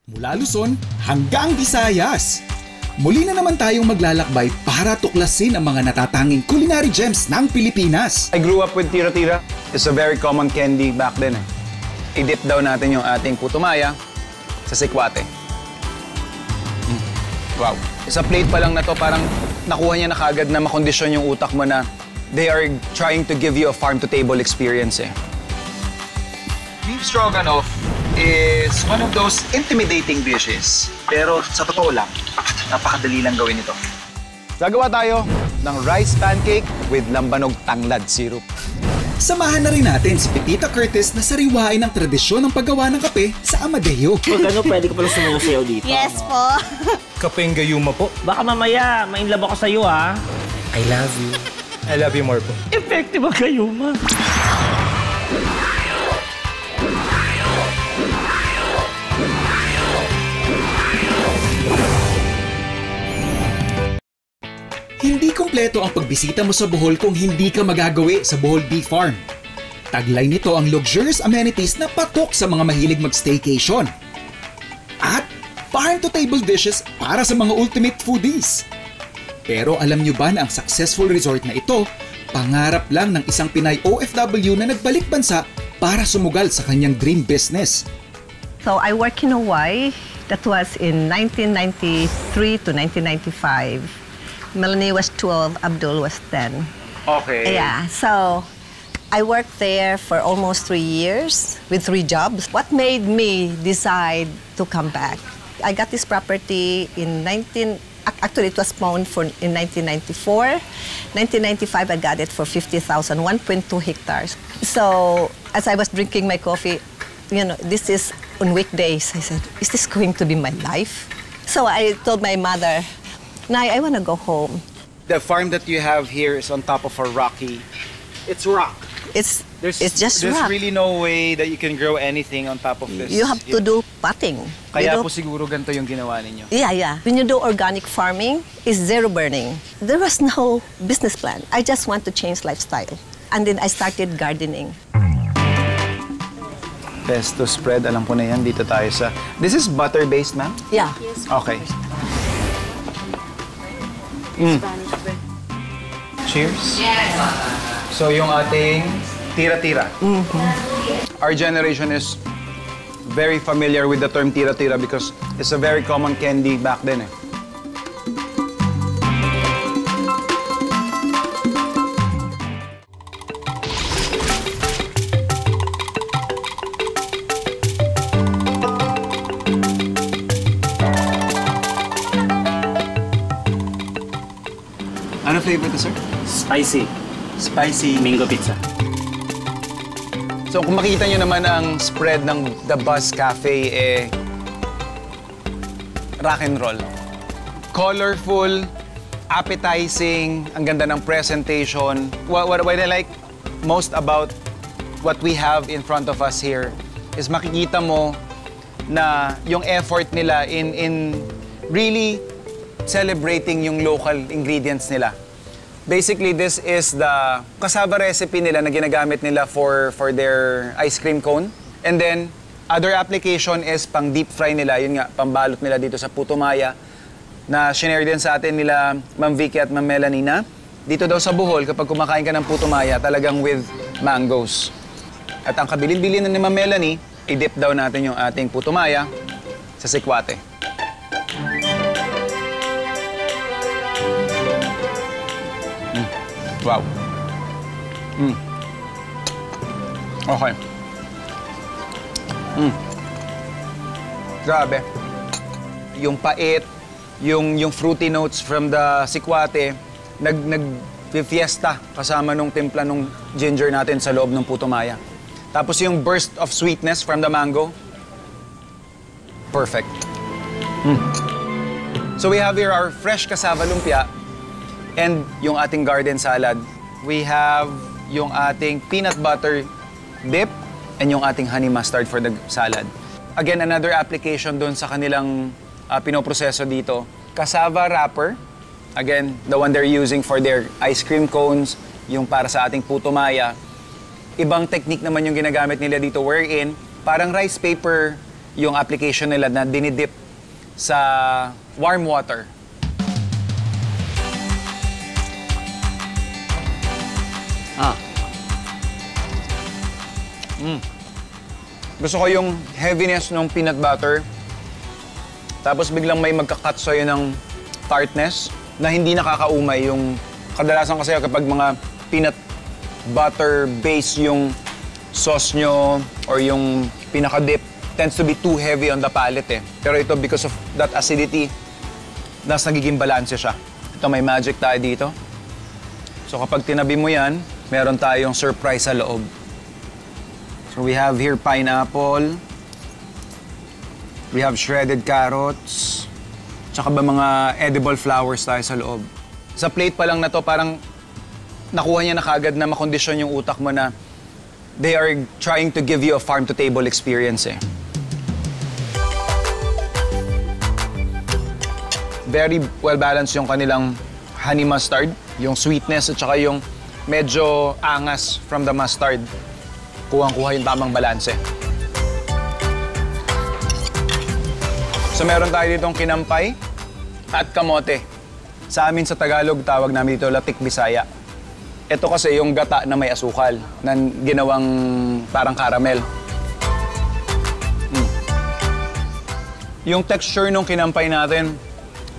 Mula Luzon hanggang Visayas. Muli na naman tayong maglalakbay para tuklasin ang mga natatanging culinary gems ng Pilipinas. I grew up with tira-tira. It's a very common candy back then. I-dip daw natin yung ating puto maya sa sikwate. Wow. Sa plate pa lang na to, parang nakuha niya na kaagad na makondisyon yung utak mo na they are trying to give you a farm-to-table experience eh. Beef stroganoff is one of those intimidating dishes. Pero sa totoo lang, napakadali lang gawin ito. Gagawa tayo ng rice pancake with lambanog tanglad syrup. Samahan na rin natin si Pepita Curtis na sariwain ang tradisyon ng paggawa ng kape sa Amadeo. Pag ano, pwede ka pala sumayaw dito. Yes po. Kapeng gayuma po. Baka mamaya, ma-inlove ako sa'yo, ha? I love you. I love you more po. Effective ang gayuma. Hindi kumpleto ang pagbisita mo sa Bohol kung hindi ka magagawi sa Bohol Bee Farm. Taglay nito ang luxurious amenities na patok sa mga mahilig mag-staycation. At farm-to-table dishes para sa mga ultimate foodies. Pero alam nyo ba na ang successful resort na ito, pangarap lang ng isang Pinay OFW na nagbalik bansa para sumugal sa kanyang dream business. So I work in Hawaii. That was in 1993 to 1995. Melanie was 12, Abdul was 10. Okay. Yeah, so I worked there for almost 3 years with 3 jobs. What made me decide to come back? I got this property in actually it was pawned in 1994. 1995, I got it for 50,000, 1.2 hectares. So as I was drinking my coffee, you know, this is on weekdays. I said, is this going to be my life? So I told my mother, Nay, I want to go home. The farm that you have here is on top of a rocky... It's rock. It's just There's rock. really no way that you can grow anything on top of this. You have to do potting. Kaya po siguro ganito yung ginawa ninyo. Yeah. When you do organic farming, it's zero burning. There was no business plan. I just want to change lifestyle. And then I started gardening. Pesto spread, alam ko na yan. Dito tayo sa... This is butter-based, ma'am? Yeah. Okay. Cheers. So yung ating tira-tira. Our generation is very familiar with the term tira-tira because it's a very common candy back then eh. Ano flavor ito, sir? Spicy. Spicy. Mango pizza. So kung makita nyo naman ang spread ng The Buzz Cafe, rock and roll. Colorful, appetizing, ang ganda ng presentation. What I like most about what we have in front of us here is makikita mo na yung effort nila in really celebrating yung local ingredients nila. Basically, this is the cassava recipe nila na ginagamit nila for their ice cream cone. And then, other application is pang deep fry nila. Yun nga, pambalot nila dito sa puto maya na shinare din sa atin nila Ma'am Vicky at Ma'am Melanie na dito daw sa Bohol, kapag kumakain ka ng puto maya, talagang with mangoes. At ang kabilin-bilin na ni Ma'am Melanie, i-dip daw natin yung ating puto maya sa sikwate. Wow. Okay. Grabe. Yung pait, yung fruity notes from the sikwate, nag-fiesta kasama nung timpla nung ginger natin sa loob ng puto maya. Tapos yung burst of sweetness from the mango, perfect. So we have here our fresh cassava lumpia, and yung ating garden salad. We have yung ating peanut butter dip and yung ating honey mustard for the salad. Again, another application doon sa kanilang pinoproseso dito. Cassava wrapper. Again, the one they're using for their ice cream cones, yung para sa ating puto maya. Ibang technique naman yung ginagamit nila dito wherein parang rice paper yung application nila na dinidip sa warm water. Gusto ko yung heaviness ng peanut butter. Tapos biglang may magka-cut sa'yo ng tartness na hindi nakakaumay. Yung kadalasan kasi kapag mga peanut butter base yung sauce nyo or yung pinaka-dip, tends to be too heavy on the palate eh. Pero ito, because of that acidity, nas nagiging balanse siya. Ito, may magic tayo dito. So kapag tinabi mo yan, meron tayong surprise sa loob. So we have here pineapple, we have shredded carrots, tsaka ba mga edible flowers tayo sa loob. Sa plate pa lang na to, parang nakuha niya na kagad na makondisyon yung utak mo na they are trying to give you a farm-to-table experience eh. Very well-balanced yung kanilang honey mustard, yung sweetness at saka yung medyo angas from the mustard. Kuhang-kuha yung tamang balanse. So meron tayo ditong kinampay at kamote. Sa amin sa Tagalog, tawag namin dito latik Bisaya. Ito kasi yung gata na may asukal, na ginawang parang caramel. Yung texture nung kinampay natin,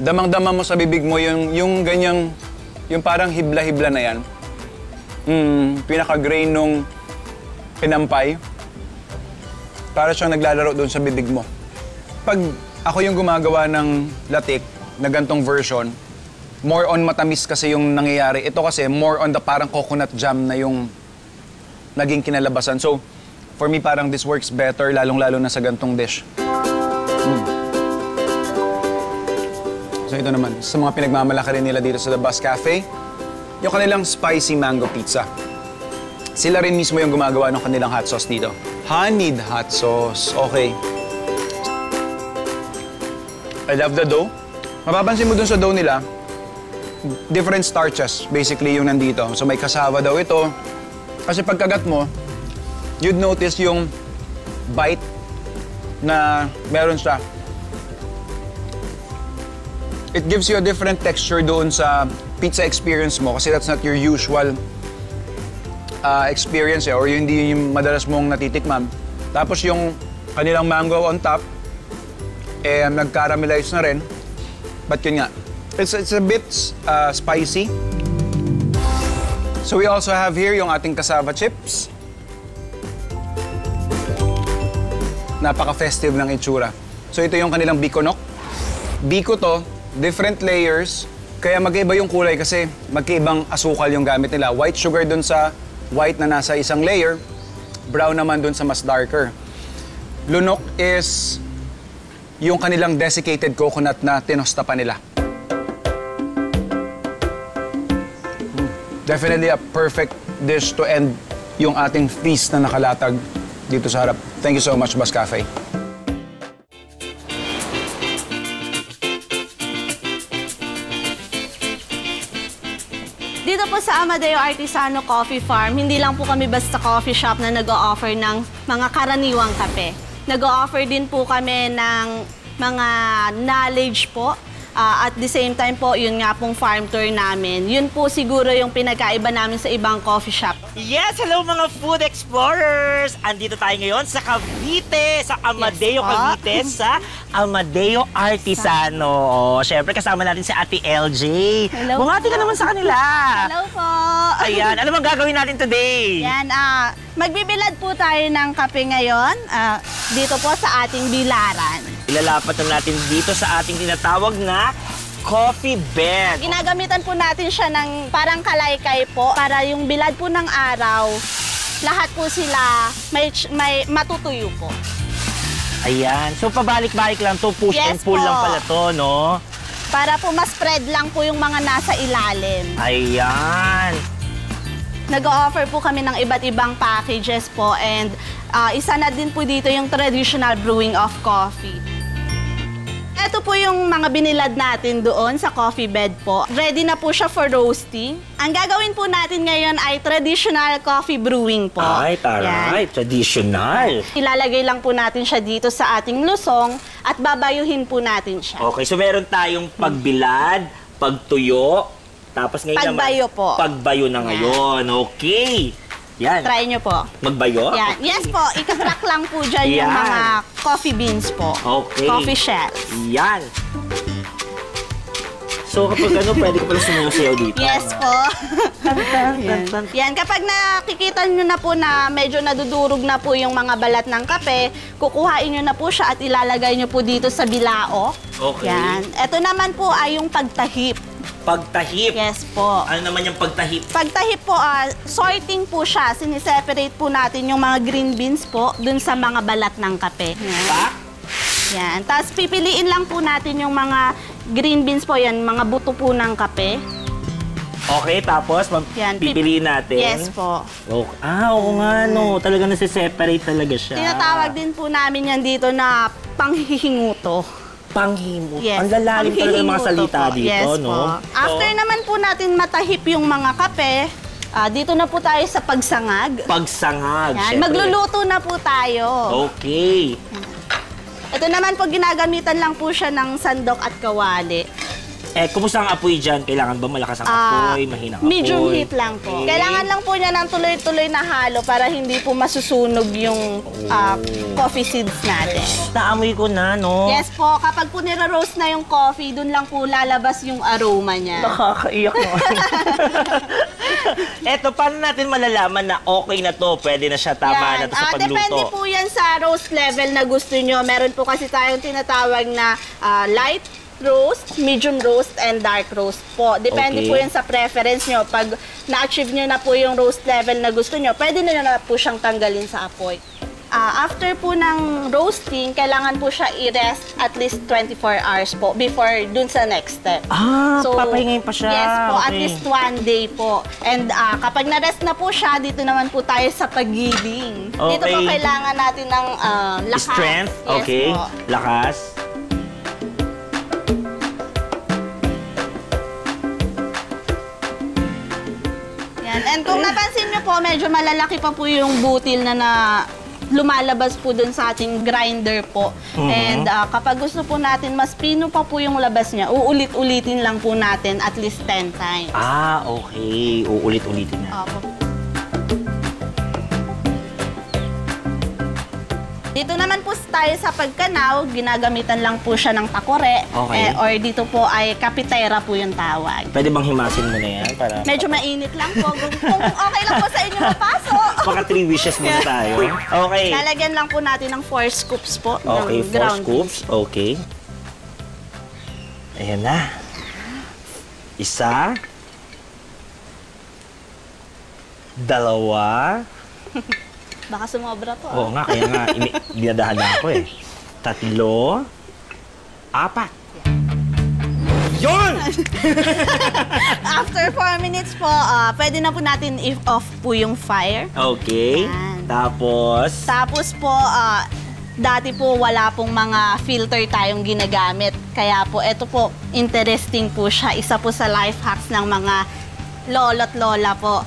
damang-dama mo sa bibig mo yung ganyang, yung parang hibla-hibla na yan. Pinaka-grain nung kinampay, para siyang naglalaro doon sa bibig mo. Pag ako yung gumagawa ng latik na gantong version, more on matamis kasi yung nangyayari. Ito kasi more on the parang coconut jam na yung naging kinalabasan. So, for me parang this works better, lalong-lalo na sa gantong dish. So ito naman, sa mga pinagmamalaki rin nila dito sa The Bus Cafe, yung kanilang spicy mango pizza. Sila rin mismo yung gumagawa ng kanilang hot sauce dito. Honeyed hot sauce. Okay. I love the dough. Mapapansin mo dun sa dough nila, different starches, basically, yung nandito. So may cassava daw ito. Kasi pagkagat mo, you'd notice yung bite na meron siya. It gives you a different texture doon sa pizza experience mo kasi that's not your usual experience or hindi yung madalas mong natitikman. Tapos yung kanilang mango on top, nag-caramelize na rin. But yun nga, it's a bit spicy. So we also have here yung ating cassava chips. Napaka-festive ng itsura. So ito yung kanilang biko nok. Biko to, different layers. Kaya magkaiba yung kulay kasi magkaibang asukal yung gamit nila. White sugar dun sa white na nasa isang layer, brown naman dun sa mas darker. Lunok is yung kanilang desiccated coconut na tinosta pa nila. Definitely a perfect dish to end yung ating feast na nakalatag dito sa harap. Thank you so much, Bus Cafe. Dito po sa Amadeo Artisano Coffee Farm, hindi lang po kami basta coffee shop na nag-o-offer ng mga karaniwang kape. Nag-o-offer din po kami ng mga knowledge po. At the same time po, yun nga pong farm tour namin. Yun po siguro yung pinagkaiba namin sa ibang coffee shop. Yes, hello mga food explorers! Andito tayo ngayon sa Cavite, sa Amadeo, Yes, Cavite, sa Amadeo Artisano. Siyempre, kasama natin si Ate LJ. Hello Bungati ka po. naman sa kanila. Hello po! Ayan, ano bang gagawin natin today? Yan, magbibilad po tayo ng kape ngayon dito po sa ating bilaran. Ilalapat na natin dito sa ating tinatawag na coffee bed. Ginagamitan po natin siya ng parang kalaykay po para yung bilad po ng araw, lahat po sila may matutuyo po. Ayan. So, pabalik-balik lang to. Push and Yes pull po. lang pala to, no? Para po ma-spread lang po yung mga nasa ilalim. Ayan. Nag-o-offer po kami ng iba't ibang packages po and isa na din po dito yung traditional brewing of coffee. ito po yung mga binilad natin doon sa coffee bed po. Ready na po siya for roasting. Ang gagawin po natin ngayon ay traditional coffee brewing po. Ay, taray. Traditional. Ilalagay lang po natin siya dito sa ating lusong at babayuhin po natin siya. Okay, so meron tayong pagbilad, pagtuyo, tapos ngayon Pagbayo naman, po. Pagbayo na ngayon. Okay. Yan. Try nyo po. Magbayo? Yan. Yes po, ikatrack lang po dyan yung Yan. mga coffee beans po. Okay. Coffee shells. Yan. So kapag pwede ko pala sumayaw dito. Yes po. Yan, kapag nakikita nyo na po na medyo nadudurog na po yung mga balat ng kape, kukuhain nyo na po siya at ilalagay nyo po dito sa bilao. Okay. Yan. Ito naman po ay yung pagtahip. Pagtahip. Yes po. Ano naman yung pagtahip? Pagtahip po, sorting po siya. Siniseparate po natin yung mga green beans po dun sa mga balat ng kape. Yan. Pa? Yan. Tapos pipiliin lang po natin yung mga green beans po yan, mga buto po ng kape. Okay, tapos Yan, pipiliin natin. Yes po. Okay. Oo nga, no. Talaga nasi-separate talaga siya. Tinatawag din po namin yan dito na panghihinguto. Panghimot. Yes. Ang lalalim talaga ng mga Panghihinguto salita po. dito, Yes no? po. After naman po natin matahip yung mga kape, dito na po tayo sa pagsangag. Pagsangag, Yan. syempre. Magluluto na po tayo. Okay. Ito naman po, ginagamitan lang po siya ng sandok at kawali. Kumusta ang apoy dyan? Kailangan ba malakas ang apoy? Mahina ang apoy? Medium heat lang po. Okay. Kailangan lang po niya ng tuloy-tuloy na halo para hindi po masusunog yung coffee seeds natin. Naamoy ko na, no? Yes po, kapag po nira-roast na yung coffee, dun lang po lalabas yung aroma niya. Nakakaiyak mo. Eto, paano natin malalaman na okay na to? Pwede na siya, tama na to sa pagluto? Depende po yan sa roast level na gusto nyo. Meron po kasi tayong tinatawag na light roast, medium roast, and dark roast po. Depende Okay. po yan sa preference nyo. Pag na-achieve nyo na po yung roast level na gusto nyo, pwede nyo na po siyang tanggalin sa apoy. After po ng roasting, kailangan po siya i-rest at least 24 hours po before dun sa next step. Papahingayin pa siya. Yes po, at Okay. least 1 day po. And kapag na-rest na po siya, dito naman po tayo sa paggiling. Dito po Okay. kailangan natin ng lakas. Strength? Yes Okay. po. Lakas? Yan. And kung napansin nyo po, medyo malalaki pa po yung butil na lumalabas po dun sa ating grinder po. And kapag gusto po natin, mas pino pa po yung labas niya, uulit-ulitin lang po natin at least 10 times. Okay. Uulit-ulitin na. Opo. Dito naman po tayo sa pagkanaw, ginagamitan lang po siya ng takore. Okay. Or dito po ay kapitera po yung tawag. Pwede bang himasin mo na yan? Para Medyo mainit lang po. Kung okay lang po sa inyo mapasok. Baka 3 wishes muna tayo. Okay. Lalagyan lang po natin ng 4 scoops po Okay, ng 4 ground scoops. Okay. Ayan na. Isa. Dalawa. Baka sumobra po. Oo nga, kaya nga, dinadahan na ako eh. 3. 4. Yun! After 4 minutes po, pwede na po natin i-off po yung fire. Okay. Yan. Tapos, Tapos po, dati po wala pong mga filter tayong ginagamit. Kaya po, ito po, interesting po siya. Isa po sa life hacks ng mga lolo't lola po.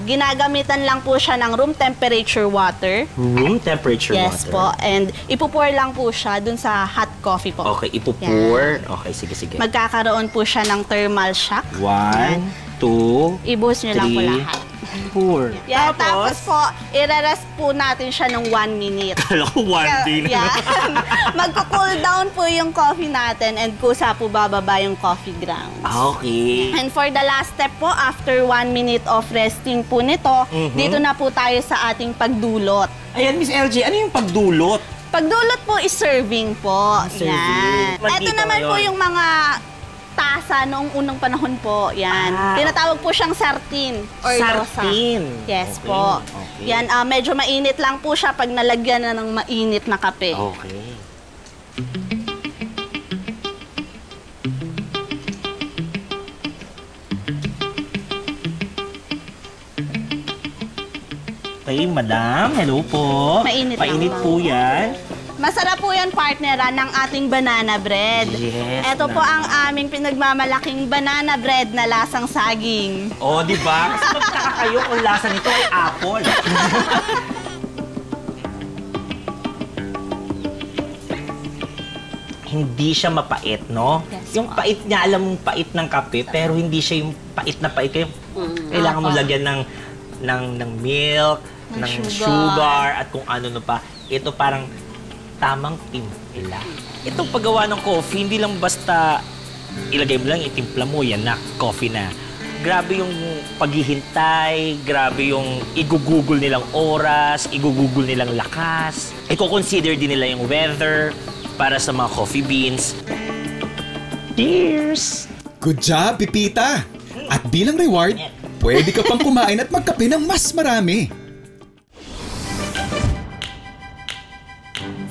Ginagamitan lang po siya ng room temperature water. room temperature Yes water. po. And ipupour lang po siya dun sa hot coffee po. Okay, ipupur. Okay, sige, sige. Magkakaroon po siya ng thermal shock. 1, 2, I-boost nyo lang po 3, lahat. pour. Yan, tapos po, i-rest po natin siya ng 1 minute. Kala ko 1 day na. Yan. Magko-cool down po yung coffee natin and kusa po bababa yung coffee grounds. Okay. And for the last step po, after 1 minute of resting po nito, dito na po tayo sa ating pagdulot. Ayan, Miss LJ, ano yung pagdulot? Pagdulot po is serving po. Serving. Yan. Maldito Ito naman po ngayon. yung mga tasa noong unang panahon po. Yan. Tinatawag po siyang sartin or Sartin. losa. Yes Okay, po. okay. Yan, medyo mainit lang po siya pag nalagyan na ng mainit na kape. Okay. Okay, madam. Hello po. Mainit lang Mainit lang. po yan. Masarap po yan, partneran, ng ating banana bread. Yes, Ito po ang aming pinagmamalaking banana bread na lasang saging. Oh, di ba? Kasi magtaka kayo kung lasa nito ay apple. Hindi siya mapait, no? Yes, Yung pait niya, alam mong pait ng kape, pero hindi siya yung pait na pait. Kailangan mo lagyan ng milk, ng sugar, at kung ano pa. Ito parang tamang timpla. Itong paggawa ng coffee, hindi lang basta ilagay mo lang, itimpla mo, yan na, coffee na. Grabe yung paghihintay, grabe yung igugugol nilang oras, igugugol nilang lakas. Iko-consider din nila yung weather para sa mga coffee beans. Cheers! Good job, Pipita! At bilang reward, pwede ka pang kumain at magkape ng mas marami.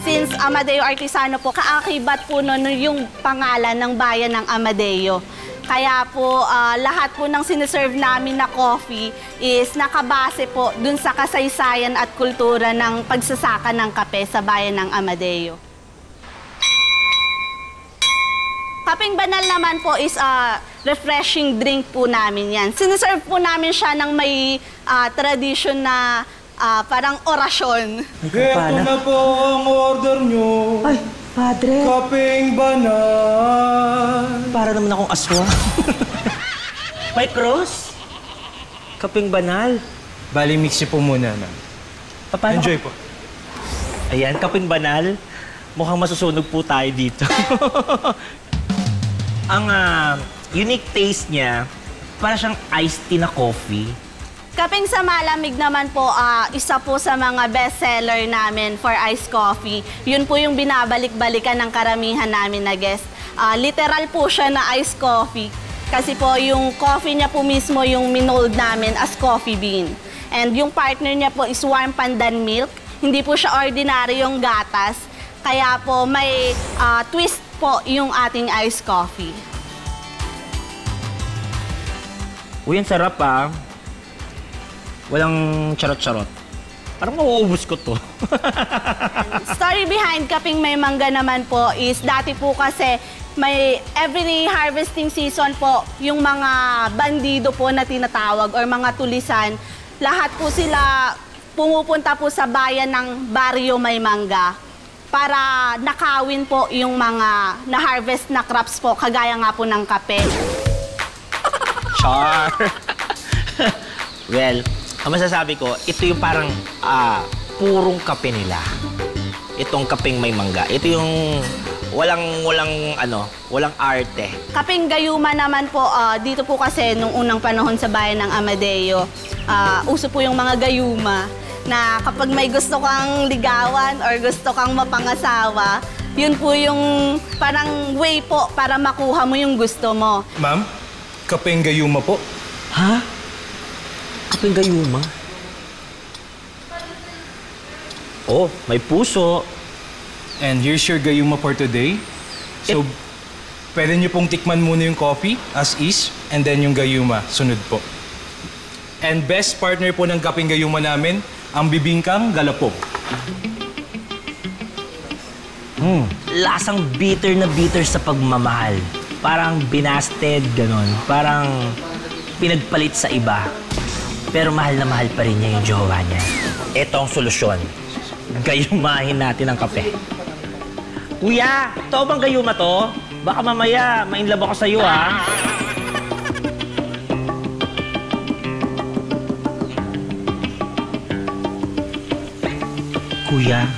Since Amadeo Artisano po, kaakibat po nun yung pangalan ng bayan ng Amadeo. Kaya po, lahat po ng siniserve namin na coffee is nakabase po dun sa kasaysayan at kultura ng pagsasaka ng kape sa bayan ng Amadeo. Kaping banal naman po is refreshing drink po namin yan. Siniserve po namin siya ng may tradition na parang orasyon. Ito na po ang order nyo. Ay, padre! Kapeng banal. Para naman akong aswa. May cross? Kaping banal. Bali, mix niyo po muna na. Paano Enjoy po. Ayan, kaping banal. Mukhang masusunog po tayo dito. Ang unique taste niya, para siyang iced tea na coffee. Kaping sa malamig naman po, isa po sa mga bestseller namin for iced coffee. Yun po yung binabalik-balikan ng karamihan namin na guest. Literal po siya na iced coffee. Kasi po yung coffee niya po mismo yung minold namin as coffee bean. And yung partner niya po is warm pandan milk. Hindi po siya ordinary yung gatas. Kaya po may twist po yung ating iced coffee. Uy, ang sarap Walang charot-charot. Parang mauubos ko to. Story behind Kaping May Mangga naman po is dati po kasi may every harvesting season po yung mga bandido po na tinatawag or mga tulisan, lahat po sila pumupunta po sa bayan ng Barrio May Mangga para nakawin po yung mga na-harvest na crops po, kagaya nga po ng kape. Char! Well, ang masasabi ko, ito yung parang purong kape nila. Itong kapeng may mangga. Ito yung walang arte. Kaping gayuma naman po, dito po kasi nung unang panahon sa bayan ng Amadeo, uso po yung mga gayuma na kapag may gusto kang ligawan or gusto kang mapangasawa, yun po yung parang way po para makuha mo yung gusto mo. Ma'am, kapeng gayuma po. Ha? Kapeng gayuma? Oh, may puso. And here's your gayuma for today. So, pwede niyo pong tikman muna yung coffee as is, and then yung gayuma, sunod po. And best partner po ng kapeng gayuma namin, ang bibingkang galapog. Lasang bitter na bitter sa pagmamahal. Parang binasted, ganon. Parang pinagpalit sa iba. Pero mahal na mahal pa rin niya yung jowa niya. Ito ang solusyon. Gayumahin natin ang kape. Kuya, totoo bang gayuma to? Baka mamaya, mainlove ako sa'yo, Kuya?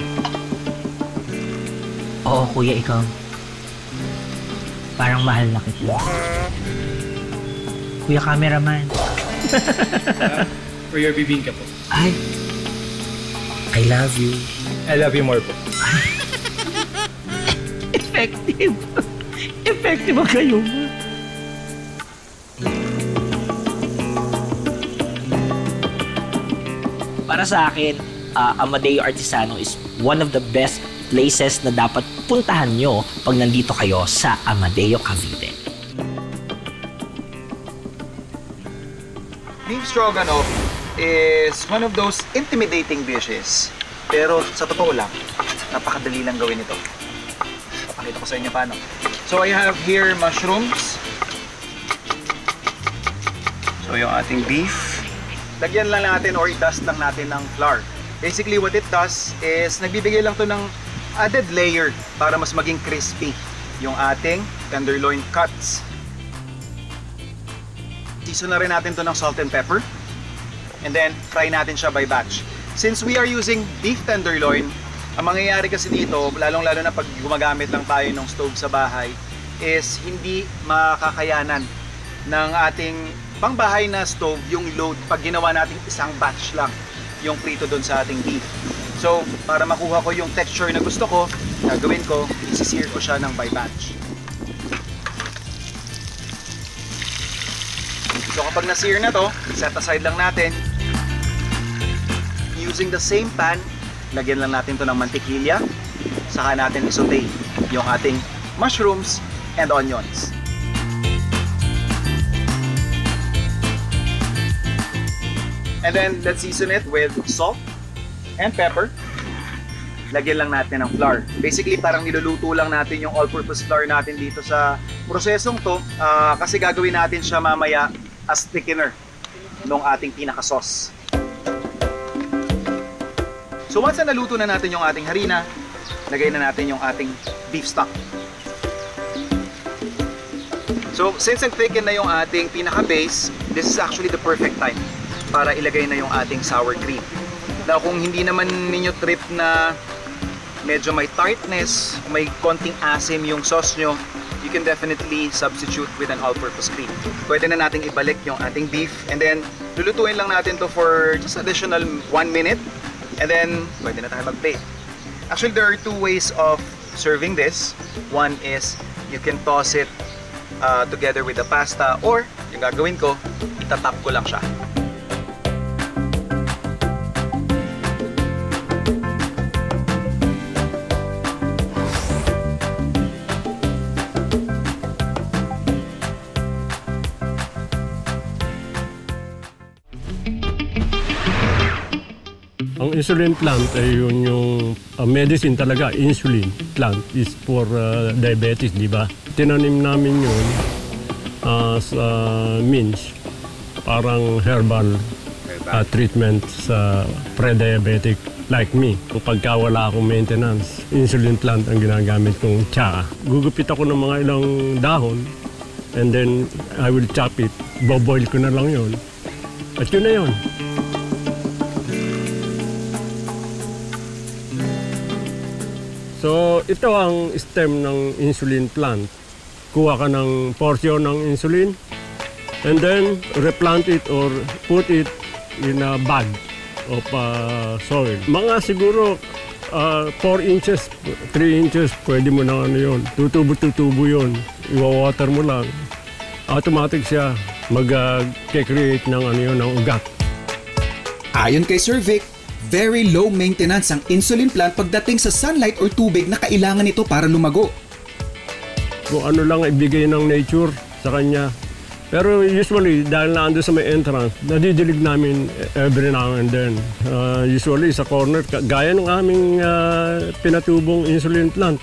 Oo, kuya, ikaw. Parang mahal na kita. Kuya cameraman. For your bibingka po. Ay, I love you. I love you more po. Effective. Effective ang gayuma. Para sa akin, Amadeo Artisano is one of the best places na dapat puntahan nyo pag nandito kayo sa Amadeo, Cavite. Beef stroganoff is one of those intimidating dishes. Pero sa totoo lang, napakadali lang gawin ito. Papakita ko sa inyo paano. So I have here mushrooms. So yung ating beef. Lagyan lang natin or i-dust lang natin ng flour. Basically what it does is nagbibigay lang to ng added layer para mas maging crispy yung ating tenderloin cuts. Season na rin natin to ng salt and pepper. And then fry natin siya by batch. Since we are using beef tenderloin, ang mangyayari kasi dito, lalong-lalo na pag gumagamit lang tayo ng stove sa bahay, is hindi makakayanan ng ating pangbahay na stove yung load pag ginawa natin isang batch lang yung prito doon sa ating beef. So, para makuha ko yung texture na gusto ko, gagawin ko, isi-sear ko siya ng by batch. So, kapag na-sear na to, set aside lang natin. Using the same pan, lagyan lang natin to ng mantikilya, saka natin i-saute yung ating mushrooms and onions. And then, let's season it with salt and pepper. Lagyan lang natin ng flour. Basically, parang niluluto lang natin yung all-purpose flour natin dito sa prosesong to kasi gagawin natin siya mamaya as thickener ng ating pinaka-sauce. So once na naluto na natin yung ating harina, lagay na natin yung ating beef stock. So since nag-thicken na yung ating pinaka-base, this is actually the perfect time para ilagay na yung ating sour cream. Now kung hindi naman ninyo trip na medyo may tartness, may konting asim yung sauce nyo, you can definitely substitute with an all-purpose cream. Pwede na nating ibalik yung ating beef and then lulutuin lang natin to for just additional 1 minute and then pwede na tayo mag-plate. Actually, there are two ways of serving this. One is you can toss it together with the pasta or yung gagawin ko, itatap ko lang siya. Ang insulin plant ay yun yung medicine talaga. Insulin plant is for diabetes, di ba? Tinanim namin yun sa means, parang herbal treatment sa pre-diabetic like me. Kapag wala akong maintenance, insulin plant ang ginagamit kong tsaka. Gugupit ako ng mga ilang dahon and then I will chop it. Boboil ko na lang yun. At yun na yun. So, ito ang stem ng insulin plant. Kuha ka ng portion ng insulin and then replant it or put it in a bag of soil. Mga siguro 4 inches, 3 inches, pwede mo na ano yun. Tutubo yun. Iwa-water mo lang. Automatic siya mag-create ng ano yun, ng ugat. Ayon kay Sir Vic, very low maintenance ang insulin plant pagdating sa sunlight or tubig na kailangan nito para lumago. Kung ano lang ibigay ng nature sa kanya. Pero usually, dahil naando sa may entrance, nadidilig namin every now and then. Usually sa corner, gaya ng aming pinatubong insulin plant.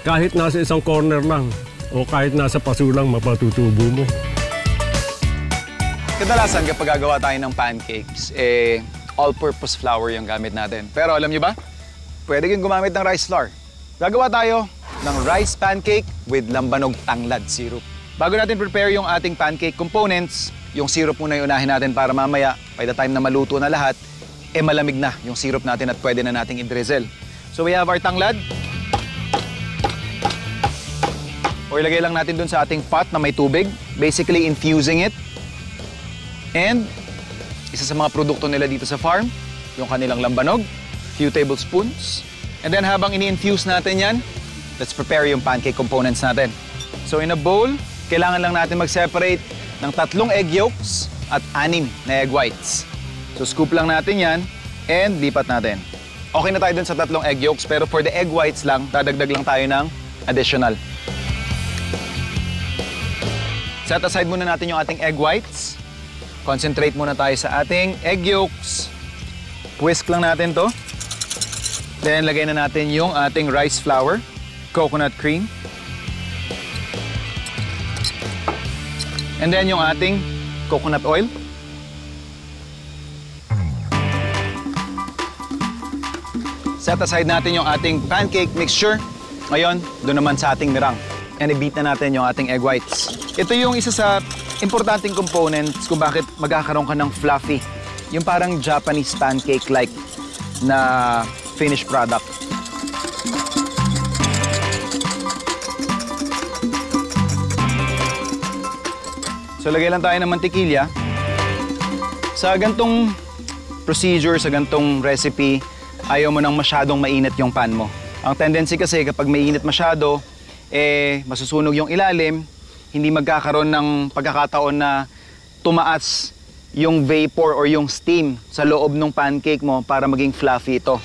Kahit nasa isang corner lang o kahit nasa paso lang, mapatutubo mo. Kadalasan kapag gagawa tayo ng pancakes, all-purpose flour yung gamit natin. Pero alam nyo ba? Pwede yung gumamit ng rice flour. Gagawa tayo ng rice pancake with lambanog tanglad syrup. Bago natin prepare yung ating pancake components, yung syrup muna yung unahin natin para mamaya, by the time na maluto na lahat, malamig na yung syrup natin at pwede na nating i-drizzle. So we have our tanglad. O ilagay lang natin dun sa ating pot na may tubig, basically infusing it. And isa sa mga produkto nila dito sa farm, yung kanilang lambanog, few tablespoons. And then habang ini-infuse natin yan, let's prepare yung pancake components natin. So in a bowl, kailangan lang natin mag-separate ng 3 egg yolks at 6 na egg whites. So scoop lang natin yan and lipat natin. Okay na tayo dun sa 3 egg yolks pero for the egg whites lang, dadagdag lang tayo ng additional. Set aside muna natin yung ating egg whites. Concentrate muna tayo sa ating egg yolks. Whisk lang natin to. Then, lagay na natin yung ating rice flour, coconut cream, and then yung ating coconut oil. Set aside natin yung ating pancake mixture. Ngayon, doon naman sa ating mirang. And i-beat na natin yung ating egg whites. Ito yung isa sa importanteng components kung bakit magkakaroon ka ng fluffy. Yung parang Japanese pancake-like na finished product. So, lagay lang tayo ng mantikilya. Sa gantong procedure, sa gantong recipe, ayaw mo nang masyadong mainit yung pan mo. Ang tendency kasi kapag mainit masyado, masusunog yung ilalim, hindi magkakaroon ng pagkakataon na tumaas yung vapor or yung steam sa loob ng pancake mo para maging fluffy ito.